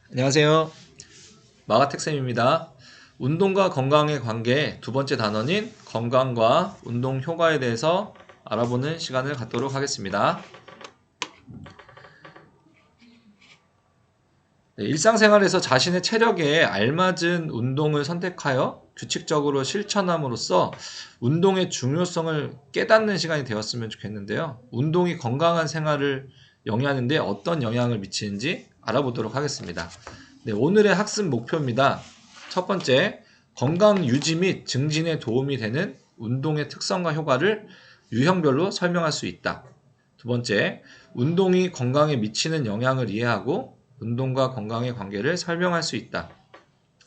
안녕하세요. 마가택쌤입니다. 운동과 건강의 관계 두 번째 단원인 건강과 운동 효과에 대해서 알아보는 시간을 갖도록 하겠습니다. 일상생활에서 자신의 체력에 알맞은 운동을 선택하여 규칙적으로 실천함으로써 운동의 중요성을 깨닫는 시간이 되었으면 좋겠는데요. 운동이 건강한 생활을 영위하는 데 어떤 영향을 미치는지 알아보도록 하겠습니다. 네, 오늘의 학습 목표입니다. 첫 번째, 건강 유지 및 증진에 도움이 되는 운동의 특성과 효과를 유형별로 설명할 수 있다. 두 번째, 운동이 건강에 미치는 영향을 이해하고 운동과 건강의 관계를 설명할 수 있다.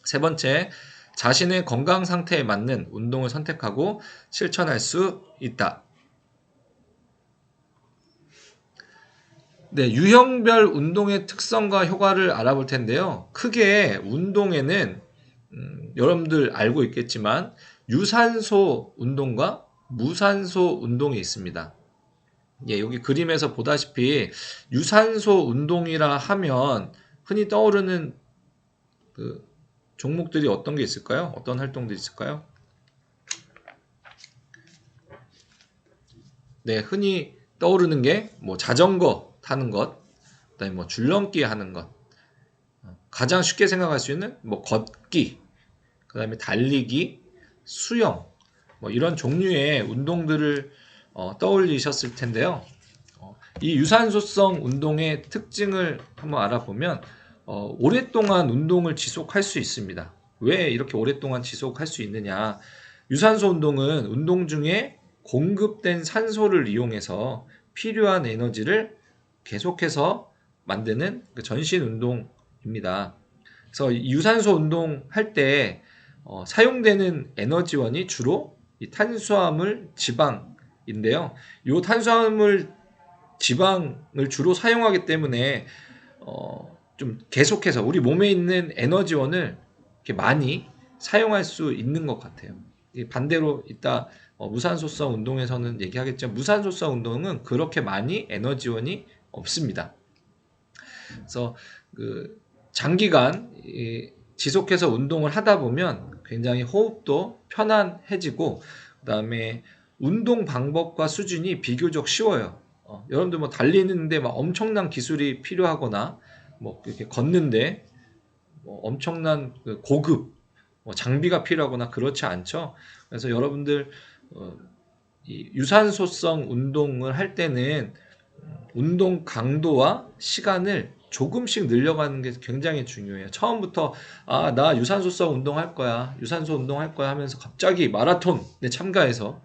세 번째, 자신의 건강 상태에 맞는 운동을 선택하고 실천할 수 있다. 네, 유형별 운동의 특성과 효과를 알아볼 텐데요. 크게 운동에는 여러분들 알고 있겠지만 유산소 운동과 무산소 운동이 있습니다. 예, 여기 그림에서 보다시피 유산소 운동이라 하면 흔히 떠오르는 그 종목들이 어떤 게 있을까요? 어떤 활동들이 있을까요? 네, 흔히 떠오르는 게 뭐 자전거 타는 것, 그다음에 뭐 줄넘기 하는 것, 가장 쉽게 생각할 수 있는 뭐 걷기, 그다음에 달리기, 수영, 뭐 이런 종류의 운동들을 떠올리셨을 텐데요. 이 유산소성 운동의 특징을 한번 알아보면 오랫동안 운동을 지속할 수 있습니다. 왜 이렇게 오랫동안 지속할 수 있느냐? 유산소 운동은 운동 중에 공급된 산소를 이용해서 필요한 에너지를 계속해서 만드는 전신 운동입니다. 그래서 유산소 운동할 때 사용되는 에너지원이 주로 이 탄수화물, 지방인데요. 이 탄수화물, 지방을 주로 사용하기 때문에 좀 계속해서 우리 몸에 있는 에너지원을 이렇게 많이 사용할 수 있는 것 같아요. 반대로 이따 무산소성 운동에서는 얘기하겠지만 무산소성 운동은 그렇게 많이 에너지원이 없습니다. 그래서 그 장기간 지속해서 운동을 하다 보면 굉장히 호흡도 편안해지고 그다음에 운동 방법과 수준이 비교적 쉬워요. 여러분들 뭐 달리는데 막 엄청난 기술이 필요하거나 뭐 이렇게 걷는데 뭐 엄청난 그 고급 뭐 장비가 필요하거나 그렇지 않죠. 그래서 여러분들 이 유산소성 운동을 할 때는 운동 강도와 시간을 조금씩 늘려가는 게 굉장히 중요해요. 처음부터 나 유산소성 운동할 거야. 유산소 운동할 거야 하면서 갑자기 마라톤에 참가해서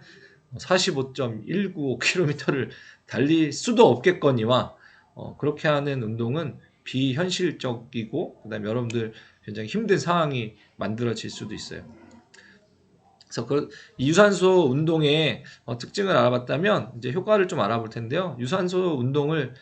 45.195km를 달릴 수도 없겠거니와 그렇게 하는 운동은 비현실적이고 그다음에 여러분들 굉장히 힘든 상황이 만들어질 수도 있어요. 그래서 이 유산소 운동의 특징을 알아봤다면 이제 효과를 좀 알아볼 텐데요. 유산소 운동을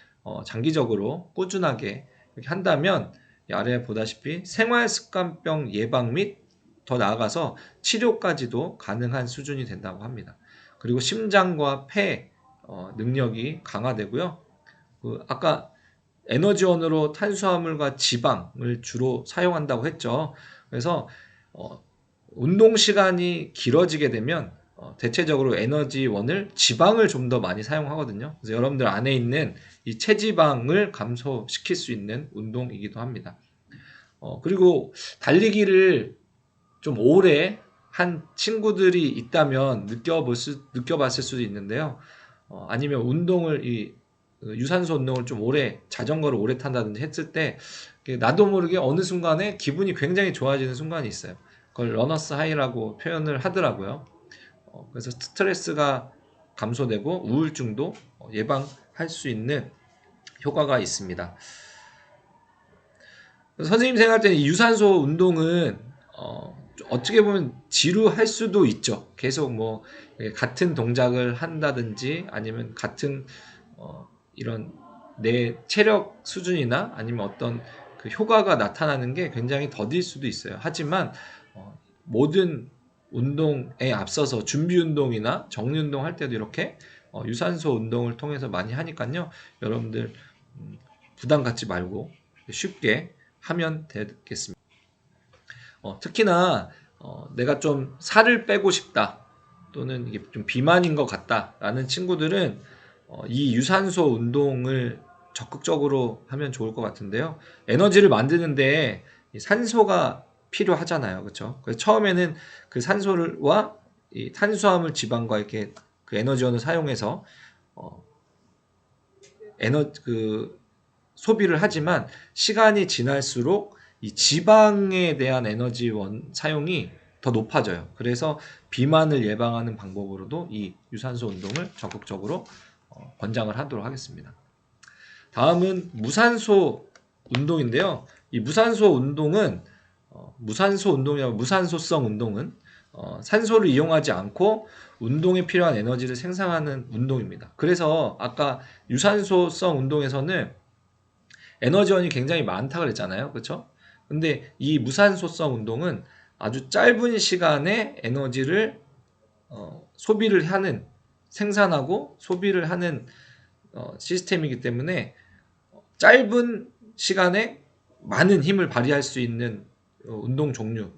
장기적으로 꾸준하게 이렇게 한다면 아래 보다시피 생활습관병 예방 및 더 나아가서 치료까지도 가능한 수준이 된다고 합니다. 그리고 심장과 폐 능력이 강화되고요. 아까 에너지원으로 탄수화물과 지방을 주로 사용한다고 했죠. 그래서 운동 시간이 길어지게 되면 대체적으로 에너지원을 지방을 좀 더 많이 사용하거든요. 그래서 여러분들 안에 있는 이 체지방을 감소시킬 수 있는 운동이기도 합니다. 그리고 달리기를 좀 오래 한 친구들이 있다면 느껴봤을 수도 있는데요. 아니면 유산소 운동을 좀 오래, 자전거를 오래 탄다든지 했을 때, 나도 모르게 어느 순간에 기분이 굉장히 좋아지는 순간이 있어요. 그걸 러너스 하이라고 표현을 하더라고요. 그래서 스트레스가 감소되고 우울증도 예방할 수 있는 효과가 있습니다. 선생님 생각할 때는 이 유산소 운동은 어떻게 보면 지루할 수도 있죠. 계속 뭐 같은 동작을 한다든지 아니면 같은 이런 내 체력 수준이나 아니면 어떤 그 효과가 나타나는 게 굉장히 더딜 수도 있어요. 하지만 모든 운동에 앞서서 준비 운동이나 정리 운동 할 때도 이렇게 유산소 운동을 통해서 많이 하니까요. 여러분들 부담 갖지 말고 쉽게 하면 되겠습니다. 특히나 내가 좀 살을 빼고 싶다 또는 이게 좀 비만인 것 같다라는 친구들은 이 유산소 운동을 적극적으로 하면 좋을 것 같은데요. 에너지를 만드는데 산소가 필요하잖아요, 그렇죠? 그래서 처음에는 그 산소와 이 탄수화물, 지방과 이렇게 그 에너지원을 사용해서 소비를 하지만 시간이 지날수록 이 지방에 대한 에너지원 사용이 더 높아져요. 그래서 비만을 예방하는 방법으로도 이 유산소 운동을 적극적으로 권장을 하도록 하겠습니다. 다음은 무산소 운동인데요. 이 무산소 운동은 무산소성 운동은 산소를 이용하지 않고 운동에 필요한 에너지를 생산하는 운동입니다. 그래서 아까 유산소성 운동에서는 에너지원이 굉장히 많다 그랬잖아요. 그렇죠? 근데 이 무산소성 운동은 아주 짧은 시간에 에너지를 소비를 하는 생산하고 소비를 하는 시스템이기 때문에 짧은 시간에 많은 힘을 발휘할 수 있는 운동 종류들이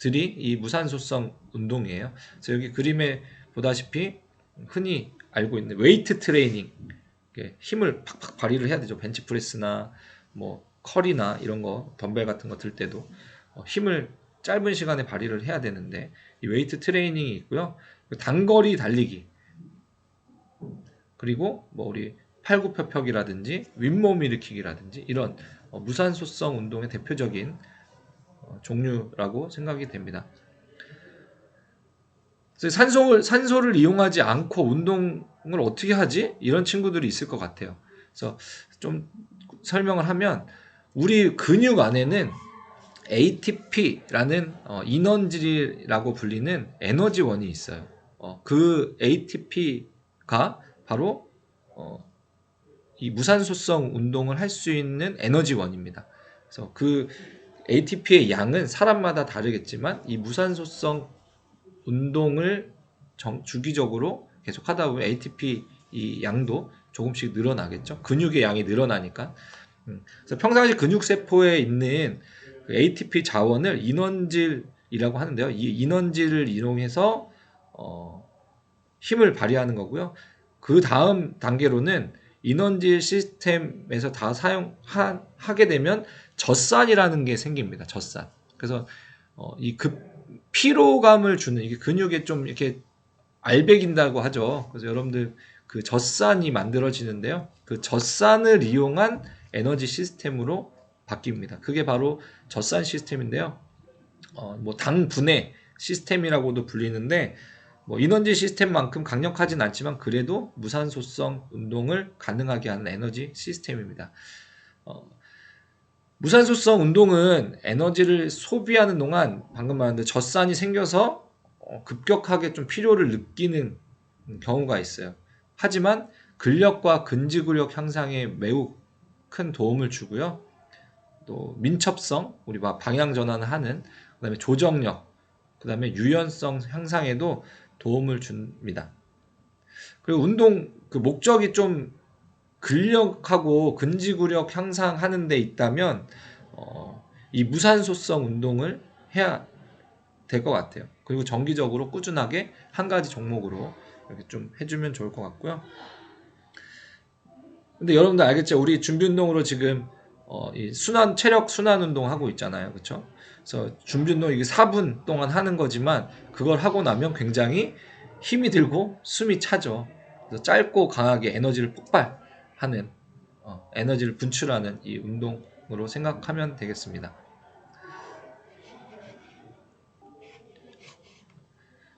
이 무산소성 운동이에요. 그래서 여기 그림에 보다시피 흔히 알고 있는 웨이트 트레이닝, 힘을 팍팍 발휘를 해야 되죠. 벤치프레스나 뭐 컬이나 이런 거 덤벨 같은 거 들 때도 힘을 짧은 시간에 발휘를 해야 되는데 이 웨이트 트레이닝이 있고요. 단거리 달리기, 그리고 뭐 우리 팔굽혀펴기라든지 윗몸 일으키기라든지 이런 무산소성 운동의 대표적인 종류라고 생각이 됩니다. 그래서 산소를 이용하지 않고 운동을 어떻게 하지? 이런 친구들이 있을 것 같아요. 그래서 좀 설명을 하면 우리 근육 안에는 ATP라는 인원질이라고 불리는 에너지원이 있어요. 그 ATP가 바로 이 무산소성 운동을 할 수 있는 에너지원입니다. 그래서 그 ATP의 양은 사람마다 다르겠지만 이 무산소성 운동을 주기적으로 계속 하다 보면 ATP 이 양도 조금씩 늘어나겠죠. 근육의 양이 늘어나니까. 그래서 평상시 근육세포에 있는 그 ATP 자원을 인원질이라고 하는데요. 이 인원질을 이용해서 힘을 발휘하는 거고요. 그 다음 단계로는 인원질 시스템에서 다 사용하게 되면 젖산이라는 게 생깁니다. 젖산. 그래서 이 피로감을 주는 이게 근육에 좀 이렇게 알배긴다고 하죠. 그래서 여러분들 그 젖산이 만들어지는데요. 그 젖산을 이용한 에너지 시스템으로 바뀝니다. 그게 바로 젖산 시스템인데요. 뭐 당 분해 시스템이라고도 불리는데 뭐 인원질 시스템만큼 강력하진 않지만 그래도 무산소성 운동을 가능하게 하는 에너지 시스템입니다. 무산소성 운동은 에너지를 소비하는 동안 방금 말한 젖산이 생겨서 급격하게 좀 필요를 느끼는 경우가 있어요. 하지만 근력과 근지구력 향상에 매우 큰 도움을 주고요. 또 민첩성, 우리 방향 전환을 하는, 그다음에 조정력, 그다음에 유연성 향상에도 도움을 줍니다. 그리고 운동 그 목적이 좀 근력하고 근지구력 향상하는 데 있다면 이 무산소성 운동을 해야 될 것 같아요. 그리고 정기적으로 꾸준하게 한 가지 종목으로 이렇게 좀 해주면 좋을 것 같고요. 근데 여러분들 알겠죠? 우리 준비 운동으로 지금 이 체력 순환 운동 하고 있잖아요, 그렇죠? 그래서 준비 운동 이게 4분 동안 하는 거지만 그걸 하고 나면 굉장히 힘이 들고 숨이 차죠. 그래서 짧고 강하게 에너지를 폭발하는 에너지를 분출하는 이 운동으로 생각하면 되겠습니다.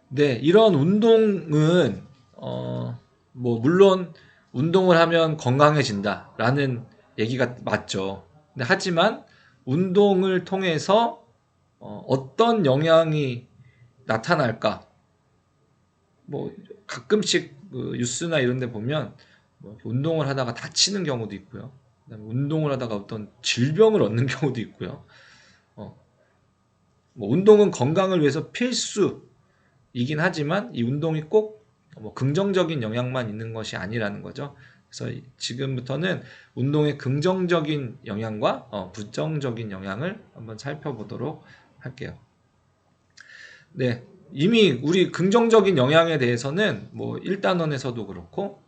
네, 이런 운동은 뭐 물론 운동을 하면 건강해진다라는 얘기가 맞죠. 근데 하지만 운동을 통해서 어떤 영향이 나타날까? 뭐 가끔씩 그 뉴스나 이런 데 보면 뭐 운동을 하다가 다치는 경우도 있고요. 그다음에 운동을 하다가 어떤 질병을 얻는 경우도 있고요. 뭐 운동은 건강을 위해서 필수이긴 하지만 이 운동이 꼭 뭐 긍정적인 영향만 있는 것이 아니라는 거죠. 그래서 지금부터는 운동의 긍정적인 영향과 부정적인 영향을 한번 살펴보도록 할게요. 네, 이미 우리 긍정적인 영향에 대해서는 뭐 1단원에서도 그렇고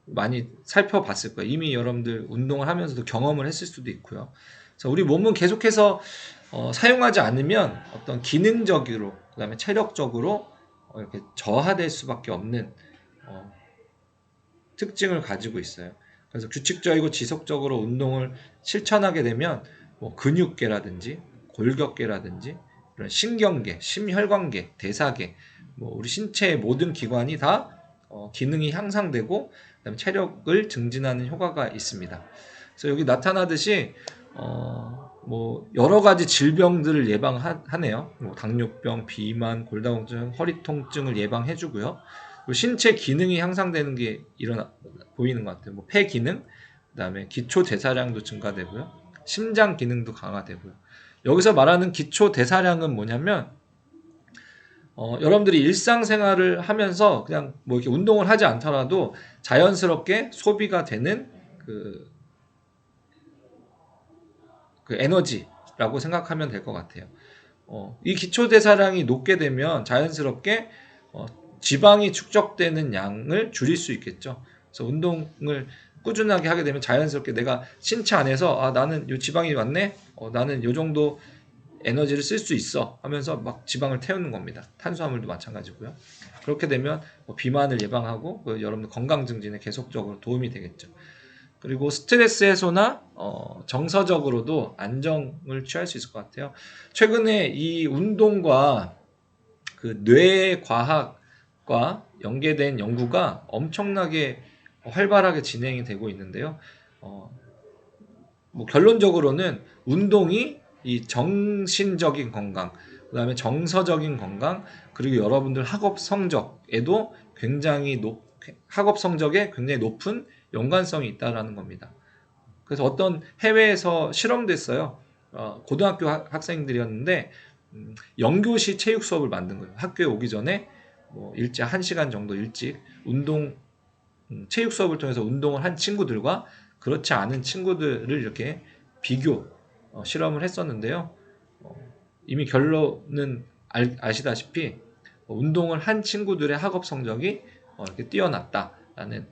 많이 살펴봤을 거예요. 이미 여러분들 운동을 하면서도 경험을 했을 수도 있고요. 그래서 우리 몸은 계속해서 사용하지 않으면 어떤 기능적으로, 그 다음에 체력적으로 이렇게 저하될 수밖에 없는 특징을 가지고 있어요. 그래서 규칙적이고 지속적으로 운동을 실천하게 되면 뭐 근육계라든지 골격계라든지 이런 신경계, 심혈관계, 대사계, 뭐 우리 신체의 모든 기관이 다 기능이 향상되고 그다음에 체력을 증진하는 효과가 있습니다. 그래서 여기 나타나듯이 뭐 여러 가지 질병들을 예방하네요. 뭐 당뇨병, 비만, 골다공증, 허리 통증을 예방해주고요. 신체 기능이 향상되는 게 보이는 것 같아요. 뭐 폐 기능, 그다음에 기초 대사량도 증가되고요. 심장 기능도 강화되고요. 여기서 말하는 기초 대사량은 뭐냐면 여러분들이 일상생활을 하면서 그냥 뭐 이렇게 운동을 하지 않더라도 자연스럽게 소비가 되는 그 에너지라고 생각하면 될 것 같아요. 이 기초 대사량이 높게 되면 자연스럽게 지방이 축적되는 양을 줄일 수 있겠죠. 그래서 운동을 꾸준하게 하게 되면 자연스럽게 내가 신체 안에서 나는 요 지방이 왔네, 나는 요 정도 에너지를 쓸 수 있어 하면서 막 지방을 태우는 겁니다. 탄수화물도 마찬가지고요. 그렇게 되면 비만을 예방하고 여러분들 건강 증진에 계속적으로 도움이 되겠죠. 그리고 스트레스 해소나 정서적으로도 안정을 취할 수 있을 것 같아요. 최근에 이 운동과 그 뇌과학과 연계된 연구가 엄청나게 활발하게 진행이 되고 있는데요. 뭐 결론적으로는 운동이 이 정신적인 건강, 그 다음에 정서적인 건강, 그리고 여러분들 학업 성적에도 학업 성적에 굉장히 높은 연관성이 있다라는 겁니다. 그래서 어떤 해외에서 실험됐어요. 고등학교 학생들이었는데 영교시 체육 수업을 만든 거예요. 학교에 오기 전에 뭐 일찍 1시간 정도 일찍 체육 수업을 통해서 운동을 한 친구들과 그렇지 않은 친구들을 이렇게 비교 실험을 했었는데요. 이미 결론은 아시다시피 운동을 한 친구들의 학업 성적이 이렇게 뛰어났다라는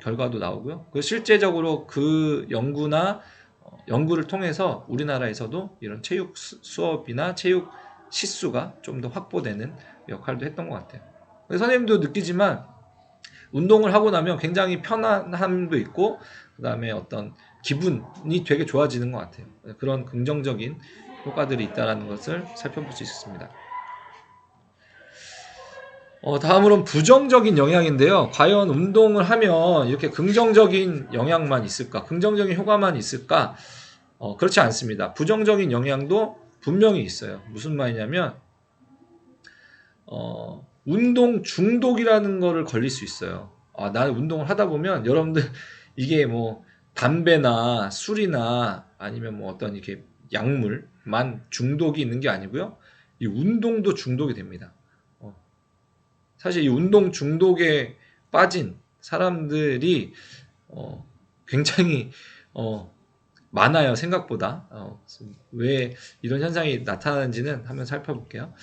결과도 나오고요. 실제적으로 그 연구를 통해서 우리나라에서도 이런 체육 수업이나 체육 시수가 좀 더 확보되는 역할도 했던 것 같아요. 선생님도 느끼지만 운동을 하고 나면 굉장히 편안함도 있고 그 다음에 어떤 기분이 되게 좋아지는 것 같아요. 그런 긍정적인 효과들이 있다는 것을 살펴볼 수 있습니다. 다음으로는 부정적인 영향인데요. 과연 운동을 하면 이렇게 긍정적인 영향만 있을까? 긍정적인 효과만 있을까? 그렇지 않습니다. 부정적인 영향도 분명히 있어요. 무슨 말이냐면 운동 중독이라는 거를 걸릴 수 있어요. 나는 운동을 하다 보면 여러분들 이게 뭐 담배나 술이나 아니면 뭐 어떤 이렇게 약물만 중독이 있는 게 아니고요. 이 운동도 중독이 됩니다. 사실 이 운동 중독에 빠진 사람들이 굉장히 많아요. 생각보다. 왜 이런 현상이 나타나는지는 한번 살펴볼게요.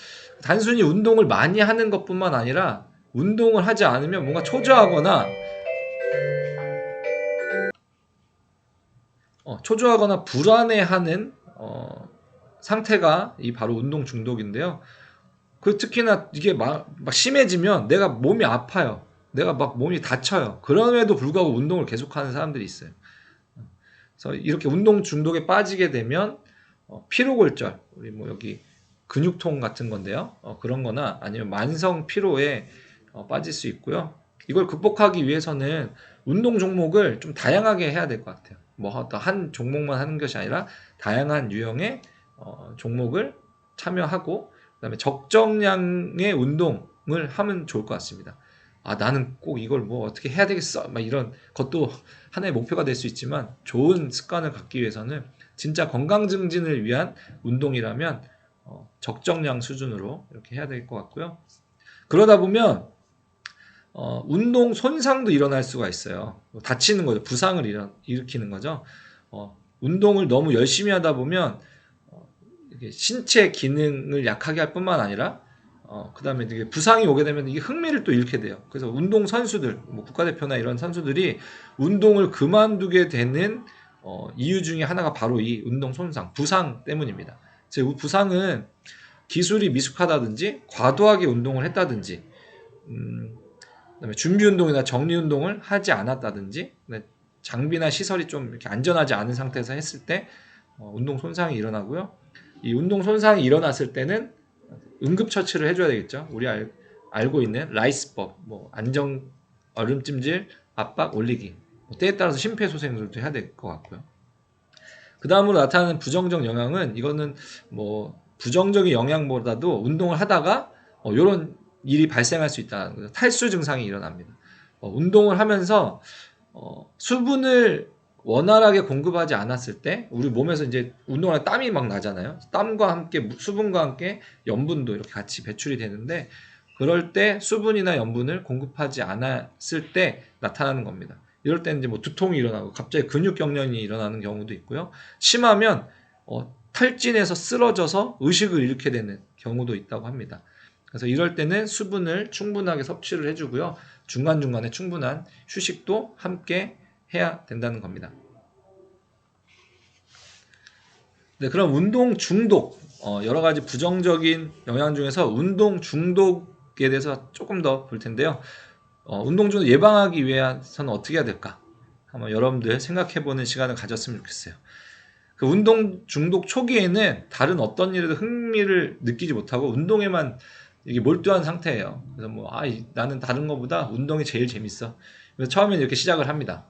단순히 운동을 많이 하는 것뿐만 아니라 운동을 하지 않으면 뭔가 초조하거나 불안해하는 상태가 바로 운동 중독인데요. 특히나 이게 막 심해지면 내가 몸이 아파요. 내가 막 몸이 다쳐요. 그럼에도 불구하고 운동을 계속하는 사람들이 있어요. 그래서 이렇게 운동 중독에 빠지게 되면 피로골절, 우리 뭐 여기 근육통 같은 건데요. 그런 거나 아니면 만성 피로에 빠질 수 있고요. 이걸 극복하기 위해서는 운동 종목을 좀 다양하게 해야 될 것 같아요. 뭐 어떤 한 종목만 하는 것이 아니라 다양한 유형의 종목을 참여하고 그다음에 적정량의 운동을 하면 좋을 것 같습니다. 나는 꼭 이걸 뭐 어떻게 해야 되겠어. 막 이런 것도 하나의 목표가 될 수 있지만 좋은 습관을 갖기 위해서는 진짜 건강 증진을 위한 운동이라면 적정량 수준으로 이렇게 해야 될 것 같고요. 그러다 보면 운동 손상도 일어날 수가 있어요. 다치는 거죠. 부상을 일으키는 거죠. 운동을 너무 열심히 하다 보면 이게 신체 기능을 약하게 할 뿐만 아니라 그 다음에 이게 부상이 오게 되면 이게 흥미를 또 잃게 돼요. 그래서 운동 선수들, 뭐 국가대표나 이런 선수들이 운동을 그만두게 되는 이유 중에 하나가 바로 이 운동 손상, 부상 때문입니다. 즉 부상은 기술이 미숙하다든지 과도하게 운동을 했다든지 그다음에 준비 운동이나 정리 운동을 하지 않았다든지 장비나 시설이 좀 이렇게 안전하지 않은 상태에서 했을 때 운동 손상이 일어나고요. 이 운동 손상이 일어났을 때는 응급처치를 해줘야 되겠죠. 우리 알고 있는 라이스법, 뭐 안정, 얼음찜질, 압박, 올리기, 때에 따라서 심폐소생술도 해야 될 것 같고요. 그 다음으로 나타나는 부정적 영향은 이거는 뭐 부정적인 영향보다도 운동을 하다가 이런 일이 발생할 수 있다는 거죠. 탈수 증상이 일어납니다. 운동을 하면서 수분을 원활하게 공급하지 않았을 때 우리 몸에서 이제 운동할 때 땀이 막 나잖아요. 땀과 함께 수분과 함께 염분도 이렇게 같이 배출이 되는데 그럴 때 수분이나 염분을 공급하지 않았을 때 나타나는 겁니다. 이럴 때는 이제 뭐 두통이 일어나고 갑자기 근육 경련이 일어나는 경우도 있고요. 심하면 탈진해서 쓰러져서 의식을 잃게 되는 경우도 있다고 합니다. 그래서 이럴 때는 수분을 충분하게 섭취를 해주고요. 중간중간에 충분한 휴식도 함께 해야 된다는 겁니다. 네, 그럼 운동 중독, 여러 가지 부정적인 영향 중에서 운동 중독에 대해서 조금 더 볼 텐데요. 운동 중독 예방하기 위해서는 어떻게 해야 될까? 한번 여러분들 생각해보는 시간을 가졌으면 좋겠어요. 그 운동 중독 초기에는 다른 어떤 일에도 흥미를 느끼지 못하고 운동에만 이게 몰두한 상태예요. 그래서 나는 다른 것보다 운동이 제일 재밌어. 그래서 처음에 이렇게 시작을 합니다.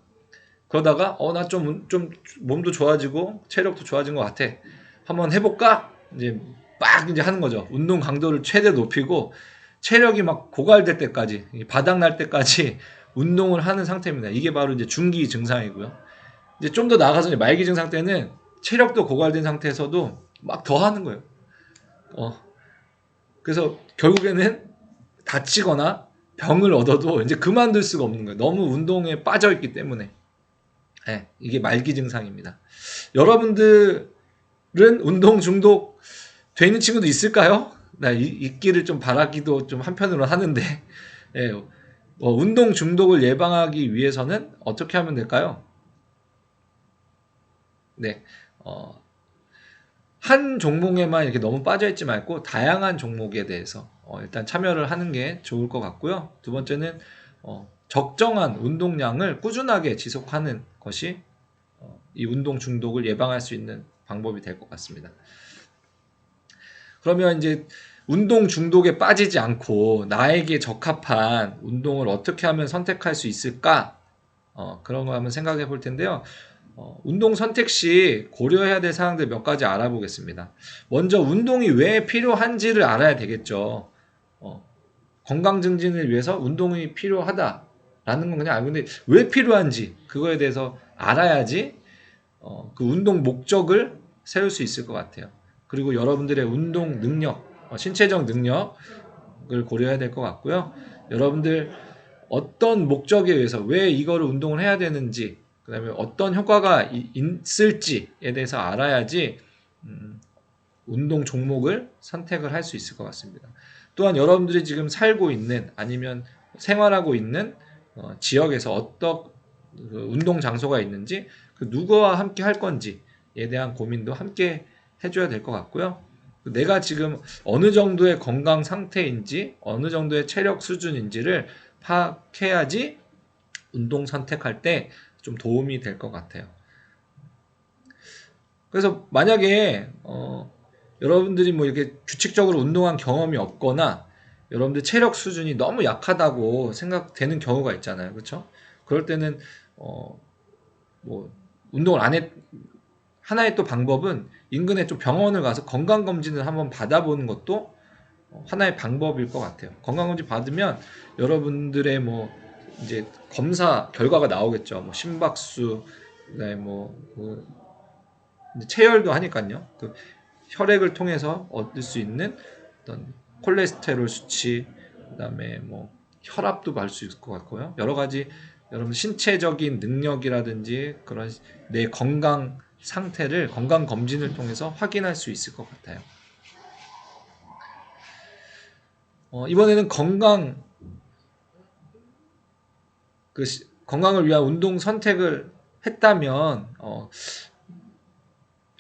그러다가 나 좀 몸도 좋아지고 체력도 좋아진 것 같아. 한번 해볼까? 이제 막 이제 하는 거죠. 운동 강도를 최대 높이고 체력이 막 고갈될 때까지 바닥 날 때까지 운동을 하는 상태입니다. 이게 바로 이제 중기 증상이고요. 이제 좀 더 나아가서 이제 말기 증상 때는 체력도 고갈된 상태에서도 막 더 하는 거예요. 그래서 결국에는 다치거나 병을 얻어도 이제 그만둘 수가 없는 거예요. 너무 운동에 빠져 있기 때문에. 네, 이게 말기 증상입니다. 여러분들은 운동 중독 돼 있는 친구도 있을까요? 나 있기를 좀 바라기도 좀 한편으로 하는데 네, 운동 중독을 예방하기 위해서는 어떻게 하면 될까요? 네, 한 종목에만 이렇게 너무 빠져있지 말고 다양한 종목에 대해서 일단 참여를 하는 게 좋을 것 같고요. 두 번째는 적정한 운동량을 꾸준하게 지속하는 것이 이 운동 중독을 예방할 수 있는 방법이 될 것 같습니다. 그러면 이제 운동 중독에 빠지지 않고 나에게 적합한 운동을 어떻게 하면 선택할 수 있을까? 그런 거 한번 생각해 볼 텐데요. 운동 선택 시 고려해야 될 사항들 몇 가지 알아보겠습니다. 먼저 운동이 왜 필요한지를 알아야 되겠죠. 건강 증진을 위해서 운동이 필요하다라는 건 그냥 알고 있는데 왜 필요한지 그거에 대해서 알아야지 그 운동 목적을 세울 수 있을 것 같아요. 그리고 여러분들의 운동 능력, 신체적 능력을 고려해야 될 것 같고요. 여러분들 어떤 목적에 의해서 왜 이거를 운동을 해야 되는지 그 다음에 어떤 효과가 있을지에 대해서 알아야지 운동 종목을 선택을 할 수 있을 것 같습니다. 또한 여러분들이 지금 살고 있는 아니면 생활하고 있는 지역에서 어떤 운동 장소가 있는지 그 누구와 함께 할 건지에 대한 고민도 함께 해줘야 될 것 같고요. 내가 지금 어느 정도의 건강 상태인지 어느 정도의 체력 수준인지를 파악해야지 운동 선택할 때 좀 도움이 될 것 같아요. 그래서 만약에 여러분들이 뭐 이렇게 규칙적으로 운동한 경험이 없거나 여러분들 체력 수준이 너무 약하다고 생각되는 경우가 있잖아요. 그렇죠? 그럴 때는 뭐 운동을 안 했, 하나의 또 방법은 인근에 좀 병원을 가서 건강검진을 한번 받아보는 것도 하나의 방법일 것 같아요. 건강검진 받으면 여러분들의 뭐 이제 검사 결과가 나오겠죠. 뭐 심박수, 그다음에 이제 체열도 하니까요. 그 혈액을 통해서 얻을 수 있는 어떤 콜레스테롤 수치, 그다음에 뭐 혈압도 볼 수 있을 것 같고요. 여러 가지 여러분 신체적인 능력이라든지 그런 내 건강 상태를 건강 검진을 통해서 확인할 수 있을 것 같아요. 이번에는 건강을 위한 운동 선택을 했다면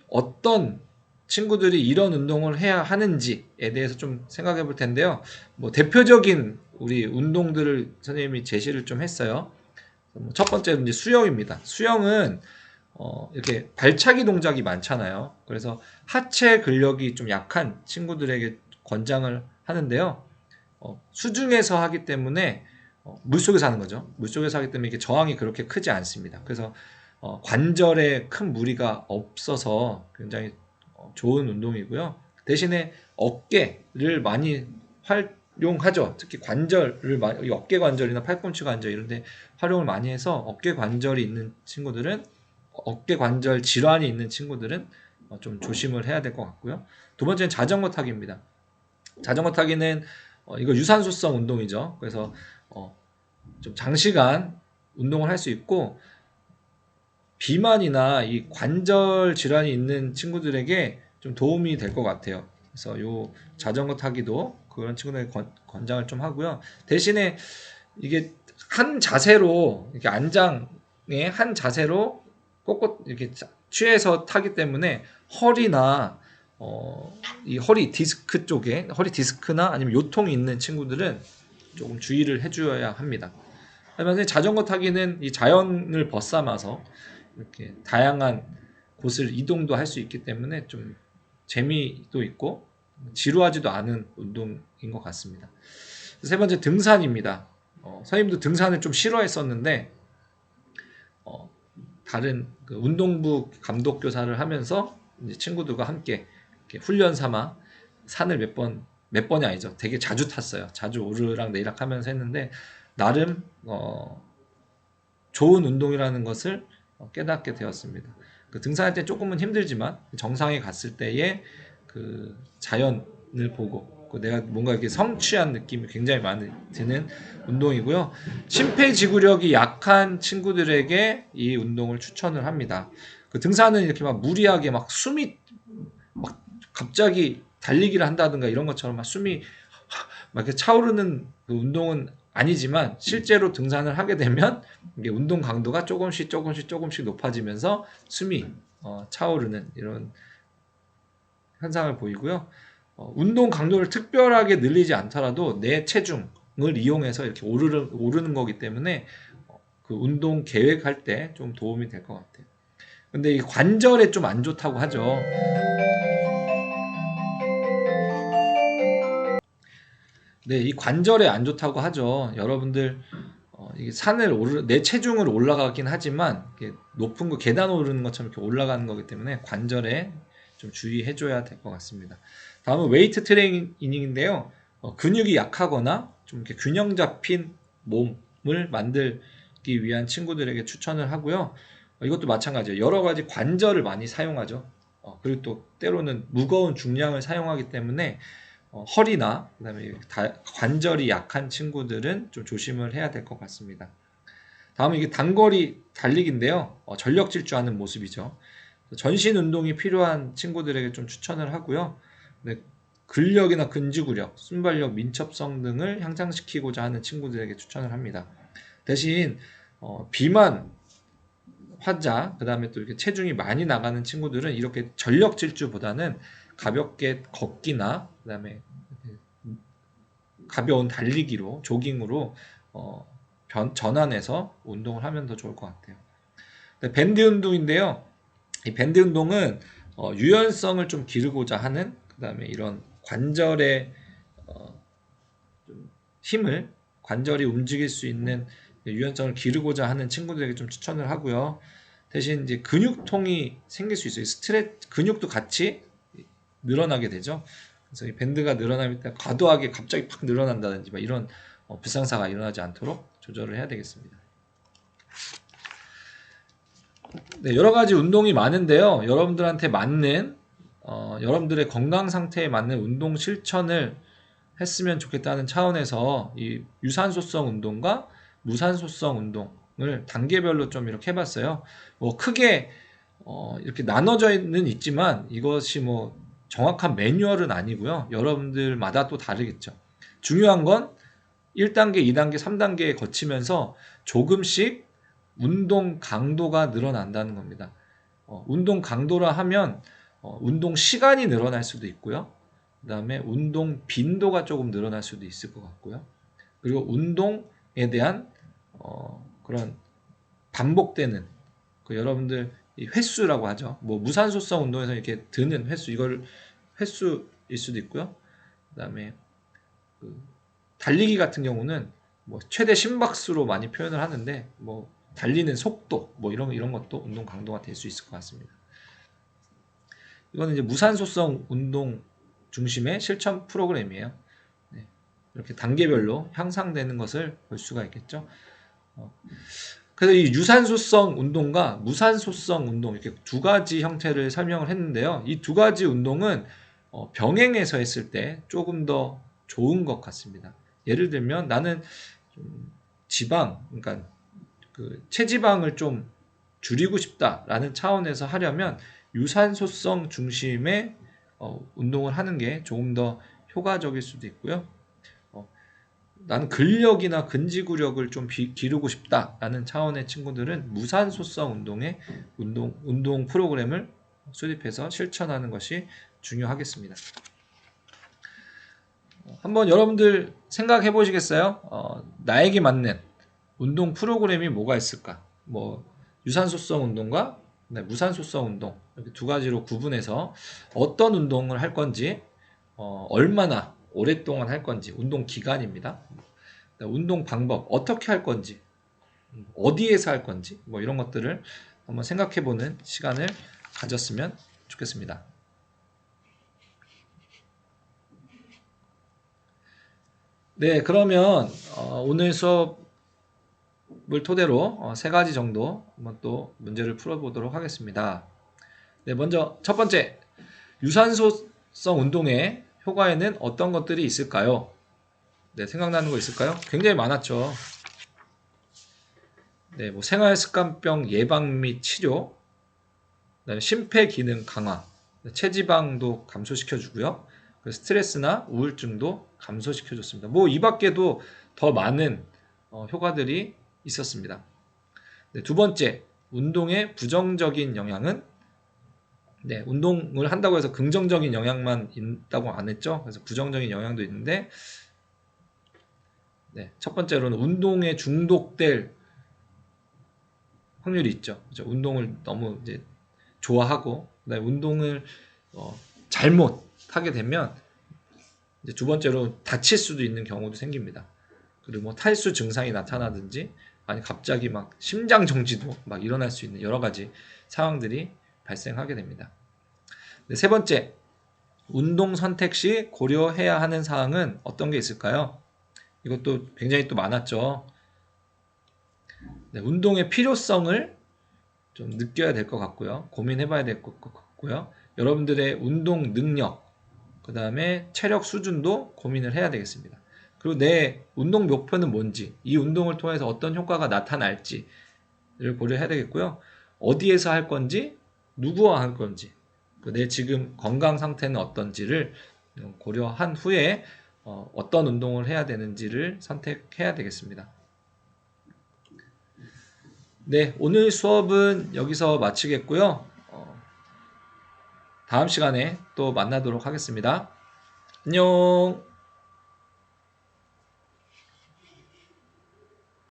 어떤 친구들이 이런 운동을 해야 하는지에 대해서 좀 생각해 볼 텐데요. 뭐 대표적인 우리 운동들을 선생님이 제시를 좀 했어요. 첫 번째는 이제 수영입니다. 수영은 이렇게 발차기 동작이 많잖아요. 그래서 하체 근력이 좀 약한 친구들에게 권장을 하는데요. 수중에서 하기 때문에 물속에서 하는 거죠. 물속에서 하기 때문에 이게 저항이 그렇게 크지 않습니다. 그래서 관절에 큰 무리가 없어서 굉장히 좋은 운동이고요. 대신에 어깨를 많이 활용하죠. 특히 관절을 어깨 관절이나 팔꿈치 관절 이런 데 활용을 많이 해서 어깨 관절이 있는 친구들은 어깨 관절 질환이 있는 친구들은 좀 조심을 해야 될 것 같고요. 두 번째는 자전거 타기입니다. 자전거 타기는 이거 유산소성 운동이죠. 그래서 좀 장시간 운동을 할 수 있고 비만이나 이 관절 질환이 있는 친구들에게 좀 도움이 될 것 같아요. 그래서 요 자전거 타기도 그런 친구들에게 권장을 좀 하고요. 대신에 이게 한 자세로 이렇게 안장에 한 자세로 꼿꼿 이렇게 취해서 타기 때문에 허리나 이 허리 디스크 쪽에 허리 디스크나 아니면 요통이 있는 친구들은 조금 주의를 해줘야 합니다. 하지만 자전거 타기는 이 자연을 벗삼아서 이렇게 다양한 곳을 이동도 할 수 있기 때문에 좀 재미도 있고 지루하지도 않은 운동인 것 같습니다. 세 번째 등산입니다. 선생님도 등산을 좀 싫어했었는데 다른 그 운동부 감독 교사를 하면서 이제 친구들과 함께 이렇게 훈련 삼아 산을 몇 번이 아니죠. 되게 자주 탔어요. 자주 오르락 내리락 하면서 했는데 나름 좋은 운동이라는 것을 깨닫게 되었습니다. 그 등산할 때 조금은 힘들지만 정상에 갔을 때의 그 자연을 보고 내가 뭔가 이렇게 성취한 느낌이 굉장히 많이 드는 운동이고요. 심폐지구력이 약한 친구들에게 이 운동을 추천을 합니다. 그 등산은 이렇게 막 무리하게 막 숨이 막 갑자기 달리기를 한다든가 이런 것처럼 막 숨이 막 이렇게 차오르는 그 운동은 아니지만 실제로 등산을 하게 되면 이게 운동 강도가 조금씩 높아지면서 숨이 차오르는 이런 현상을 보이고요. 운동 강도를 특별하게 늘리지 않더라도 내 체중을 이용해서 이렇게 오르는 거기 때문에 그 운동 계획할 때 좀 도움이 될 것 같아요. 근데 이 관절에 좀 안 좋다고 하죠. 네, 이 관절에 안 좋다고 하죠. 여러분들 이게 내 체중을 올라가긴 하지만 높은 거 계단 오르는 것처럼 이렇게 올라가는 거기 때문에 관절에 좀 주의해줘야 될 것 같습니다. 다음은 웨이트 트레이닝인데요. 근육이 약하거나 좀 이렇게 균형 잡힌 몸을 만들기 위한 친구들에게 추천을 하고요. 이것도 마찬가지예요. 여러 가지 관절을 많이 사용하죠. 그리고 또 때로는 무거운 중량을 사용하기 때문에 허리나 그다음에 관절이 약한 친구들은 좀 조심을 해야 될 것 같습니다. 다음은 이게 단거리 달리기인데요. 전력 질주하는 모습이죠. 전신 운동이 필요한 친구들에게 좀 추천을 하고요. 근력이나 근지구력, 순발력, 민첩성 등을 향상시키고자 하는 친구들에게 추천을 합니다. 대신 비만 환자, 그 다음에 또 이렇게 체중이 많이 나가는 친구들은 이렇게 전력 질주보다는 가볍게 걷기나 그 다음에 가벼운 달리기로 조깅으로 전환해서 운동을 하면 더 좋을 것 같아요. 밴드 운동인데요. 이 밴드 운동은 유연성을 좀 기르고자 하는 그 다음에 이런 관절의 좀 힘을 관절이 움직일 수 있는 유연성을 기르고자 하는 친구들에게 좀 추천을 하고요. 대신 이제 근육통이 생길 수 있어요. 근육도 같이 늘어나게 되죠. 그래서 이 밴드가 늘어나면 과도하게 갑자기 팍 늘어난다든지 이런 불상사가 일어나지 않도록 조절을 해야 되겠습니다. 네, 여러 가지 운동이 많은데요. 여러분들한테 맞는 여러분들의 건강 상태에 맞는 운동 실천을 했으면 좋겠다는 차원에서 이 유산소성 운동과 무산소성 운동을 단계별로 좀 이렇게 해봤어요. 뭐 크게 이렇게 나눠져는 있지만 이것이 뭐 정확한 매뉴얼은 아니고요. 여러분들마다 또 다르겠죠. 중요한 건 1단계, 2단계, 3단계에 거치면서 조금씩 운동 강도가 늘어난다는 겁니다. 운동 강도라 하면 운동 시간이 늘어날 수도 있고요. 그 다음에 운동 빈도가 조금 늘어날 수도 있을 것 같고요. 그리고 운동에 대한 그런 반복되는 그 여러분들 이 횟수라고 하죠. 뭐 무산소성 운동에서 이렇게 드는 횟수, 이걸 횟수일 수도 있고요. 그 다음에 그 달리기 같은 경우는 뭐 최대 심박수로 많이 표현을 하는데 뭐 달리는 속도 뭐 이런 것도 운동 강도가 될 수 있을 것 같습니다. 이거는 이제 무산소성 운동 중심의 실천 프로그램이에요. 네, 이렇게 단계별로 향상되는 것을 볼 수가 있겠죠. 그래서 이 유산소성 운동과 무산소성 운동 이렇게 두 가지 형태를 설명을 했는데요. 이 두 가지 운동은 병행해서 했을 때 조금 더 좋은 것 같습니다. 예를 들면 나는 지방, 그러니까 그 체지방을 좀 줄이고 싶다라는 차원에서 하려면 유산소성 중심의 운동을 하는 게 조금 더 효과적일 수도 있고요. 나는 근력이나 근지구력을 좀 기르고 싶다라는 차원의 친구들은 무산소성 운동의 운동 프로그램을 수립해서 실천하는 것이 중요하겠습니다. 한번 여러분들 생각해 보시겠어요? 나에게 맞는 운동 프로그램이 뭐가 있을까? 뭐 유산소성 운동과 무산소성 운동 이렇게 두 가지로 구분해서 어떤 운동을 할 건지, 얼마나 오랫동안 할 건지, 운동 기간입니다. 운동 방법 어떻게 할 건지, 어디에서 할 건지 뭐 이런 것들을 한번 생각해 보는 시간을 가졌으면 좋겠습니다. 네, 그러면 오늘 수업을 토대로 세 가지 정도 한번 또 문제를 풀어보도록 하겠습니다. 네, 먼저 첫 번째, 유산소성 운동의 효과에는 어떤 것들이 있을까요? 네, 생각나는 거 있을까요? 굉장히 많았죠. 네, 뭐 생활습관병 예방 및 치료, 그다음에 심폐기능 강화, 체지방도 감소시켜주고요. 스트레스나 우울증도 감소시켜줬습니다. 뭐 이 밖에도 더 많은 효과들이 있었습니다. 네, 두 번째, 운동의 부정적인 영향은, 네, 운동을 한다고 해서 긍정적인 영향만 있다고 안 했죠. 그래서 부정적인 영향도 있는데, 네, 첫 번째로는 운동에 중독될 확률이 있죠. 그렇죠? 운동을 너무 이제 좋아하고, 그다음에 운동을 잘못 하게 되면 이제 두 번째로 다칠 수도 있는 경우도 생깁니다. 그리고 뭐 탈수 증상이 나타나든지, 아니 갑자기 막 심장 정지도 막 일어날 수 있는 여러 가지 상황들이 발생하게 됩니다. 네, 세 번째, 운동 선택 시 고려해야 하는 사항은 어떤 게 있을까요? 이것도 굉장히 또 많았죠. 네, 운동의 필요성을 좀 느껴야 될 것 같고요. 고민해봐야 될 것 같고요. 여러분들의 운동 능력, 그 다음에 체력 수준도 고민을 해야 되겠습니다. 그리고 내 운동 목표는 뭔지, 이 운동을 통해서 어떤 효과가 나타날지를 고려해야 되겠고요. 어디에서 할 건지, 누구와 할 건지, 내 지금 건강 상태는 어떤지를 고려한 후에 어떤 운동을 해야 되는지를 선택해야 되겠습니다. 네, 오늘 수업은 여기서 마치겠고요. 다음 시간에 또 만나도록 하겠습니다. 안녕.